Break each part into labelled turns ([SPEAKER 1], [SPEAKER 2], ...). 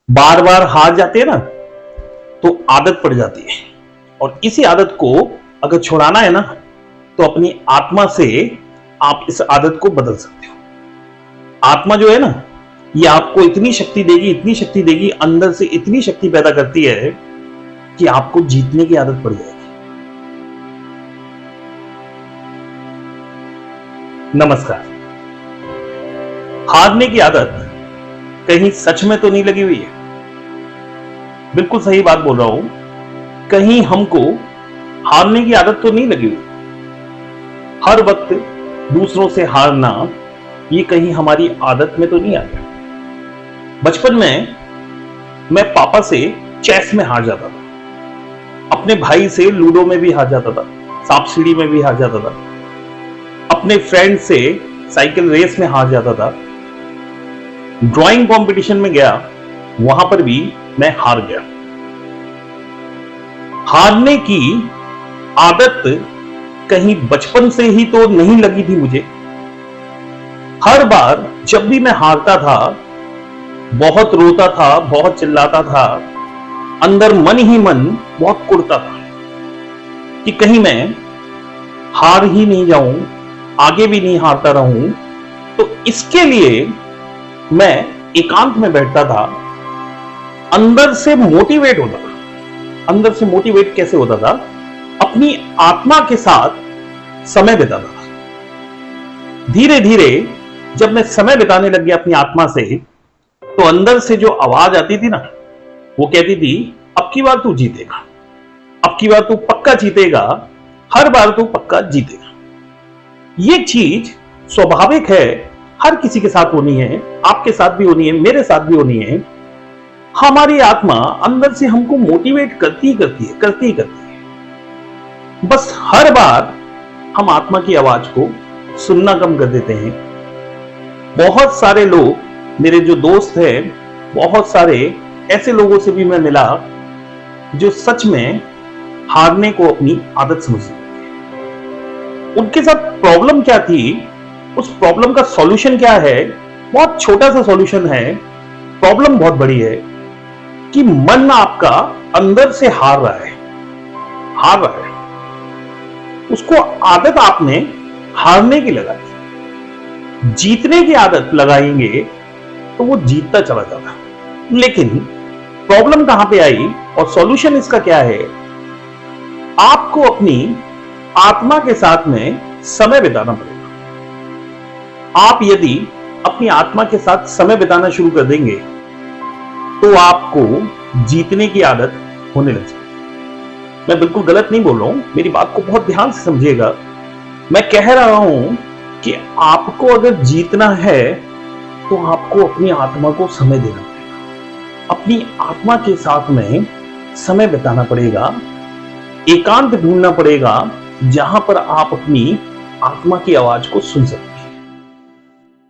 [SPEAKER 1] बार बार हार जाते हैं ना, तो आदत पड़ जाती है। और इसी आदत को अगर छुड़ाना है ना, तो अपनी आत्मा से आप इस आदत को बदल सकते हो। आत्मा जो है ना, ये आपको इतनी शक्ति देगी, इतनी शक्ति देगी, अंदर से इतनी शक्ति पैदा करती है कि आपको जीतने की आदत पड़ जाएगी। नमस्कार। हारने की आदत कहीं सच में तो नहीं लगी हुई है? बिल्कुल सही बात बोल रहा हूं। कहीं हमको हारने की आदत तो नहीं लगी हुई। हर वक्त दूसरों से हारना, ये कहीं हमारी आदत में तो नहीं आ गया। बचपन में मैं पापा से चेस में हार जाता था, अपने भाई से लूडो में भी हार जाता था, सांप सीढ़ी में भी हार जाता था, अपने फ्रेंड से साइकिल रेस में हार जाता था। ड्राइंग कंपटीशन में गया, वहां पर भी मैं हार गया। हारने की आदत कहीं बचपन से ही तो नहीं लगी थी मुझे। हर बार जब भी मैं हारता था, बहुत रोता था, बहुत चिल्लाता था, अंदर मन ही मन बहुत कुढ़ता था कि कहीं मैं हार ही नहीं जाऊं, आगे भी नहीं हारता रहूं। तो इसके लिए मैं एकांत में बैठता था, अंदर से मोटिवेट होता था। अंदर से मोटिवेट कैसे होता था? अपनी आत्मा के साथ समय बिताता था। धीरे धीरे जब मैं समय बिताने लग गया अपनी आत्मा से, तो अंदर से जो आवाज आती थी ना, वो कहती थी, अब की बार तू जीतेगा, अब की बार तू पक्का जीतेगा, हर बार तू पक्का जीतेगा। ये चीज स्वाभाविक है, हर किसी के साथ होनी है, आपके साथ भी होनी है, मेरे साथ भी होनी है। हमारी आत्मा अंदर से हमको मोटिवेट करती ही करती है। बस हर बार हम आत्मा की आवाज को सुनना कम कर देते हैं। बहुत सारे लोग, मेरे जो दोस्त हैं, बहुत सारे ऐसे लोगों से भी मैं मिला जो सच में हारने को अपनी आदत समझते हैं। उनके साथ प्रॉब्लम क्या थी, उस प्रॉब्लम का सॉल्यूशन क्या है? बहुत छोटा सा सॉल्यूशन है। प्रॉब्लम बहुत बड़ी है कि मन आपका अंदर से हार रहा है। उसको आदत आपने हारने की लगाई। जीतने की आदत लगाएंगे तो वो जीतता चला जाता। लेकिन प्रॉब्लम कहां पे आई और सॉल्यूशन इसका क्या है? आपको अपनी आत्मा के साथ में समय बिताना पड़ेगा। आप यदि अपनी आत्मा के साथ समय बिताना शुरू कर देंगे, तो आपको जीतने की आदत होने लग जाएगी। मैं बिल्कुल गलत नहीं बोल रहा हूं, मेरी बात को बहुत ध्यान से समझिएगा। मैं कह रहा हूं कि आपको अगर जीतना है, तो आपको अपनी आत्मा को समय देना पड़ेगा, अपनी आत्मा के साथ में समय बिताना पड़ेगा, एकांत ढूंढना पड़ेगा, जहां पर आप अपनी आत्मा की आवाज को सुन सकते हैं।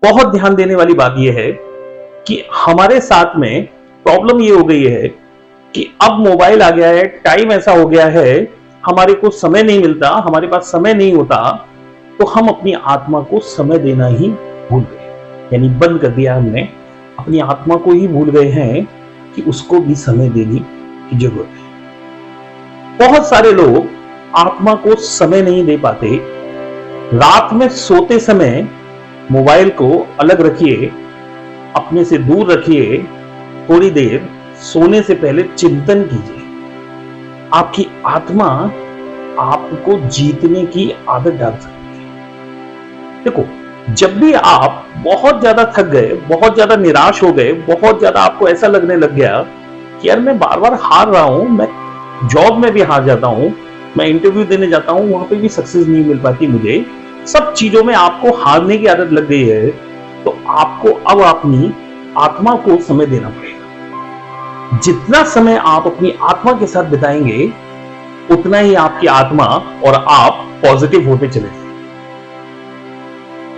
[SPEAKER 1] बहुत ध्यान देने वाली बात यह है कि हमारे साथ में प्रॉब्लम ये हो गई है कि अब मोबाइल आ गया है, टाइम ऐसा हो गया है, हमारे को समय नहीं मिलता, हमारे पास समय नहीं होता, तो हम अपनी आत्मा को समय देना ही भूल गए। यानी बंद कर दिया हमने, अपनी आत्मा को ही भूल गए हैं कि उसको भी समय देने की जरूरत है। बहुत सारे लोग आत्मा को समय नहीं दे पाते। रात में सोते समय मोबाइल को अलग रखिए, अपने से दूर रखिए, थोड़ी देर सोने से पहले चिंतन कीजिए। आपकी आत्मा आपको जीतने की आदत डाल सकती है। देखो, जब भी आप बहुत ज्यादा थक गए, बहुत ज्यादा निराश हो गए, बहुत ज्यादा आपको ऐसा लगने लग गया कि यार मैं बार बार हार रहा हूं, मैं जॉब में भी हार जाता हूं, मैं इंटरव्यू देने जाता हूं, वहां पे भी सक्सेस नहीं मिल पाती मुझे, सब चीजों में आपको हारने की आदत लग गई है, तो आपको अब अपनी आत्मा को समय देना पड़ेगा। जितना समय आप अपनी आत्मा के साथ बिताएंगे, उतना ही आपकी आत्मा और आप पॉजिटिव होते चले जाएंगे।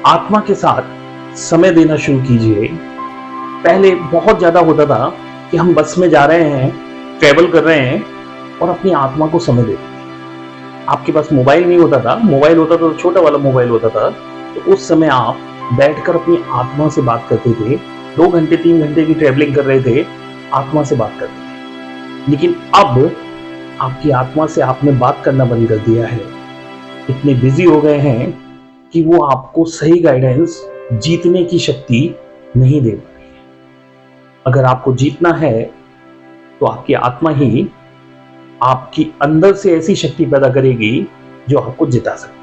[SPEAKER 1] आत्मा के साथ समय देना शुरू कीजिए। पहले बहुत ज्यादा होता था कि हम बस में जा रहे हैं, ट्रेवल कर रहे हैं और अपनी आत्मा को समय देते थे। आपके पास मोबाइल नहीं होता था, मोबाइल होता था तो छोटा वाला मोबाइल होता था, तो उस समय आप बैठकर अपनी आत्मा से बात करते थे। 2 घंटे 3 घंटे की ट्रेवलिंग कर रहे थे, आत्मा से बात करते थे, लेकिन अब आपकी आत्मा से आपने बात करना बंद कर दिया है। इतने बिजी हो गए हैं कि वो आपको सही गाइडेंस, जीतने की शक्ति नहीं दे पा रही है। अगर आपको जीतना है तो आपकी आत्मा ही आपकी अंदर से ऐसी शक्ति पैदा करेगी जो आपको जिता सकती है।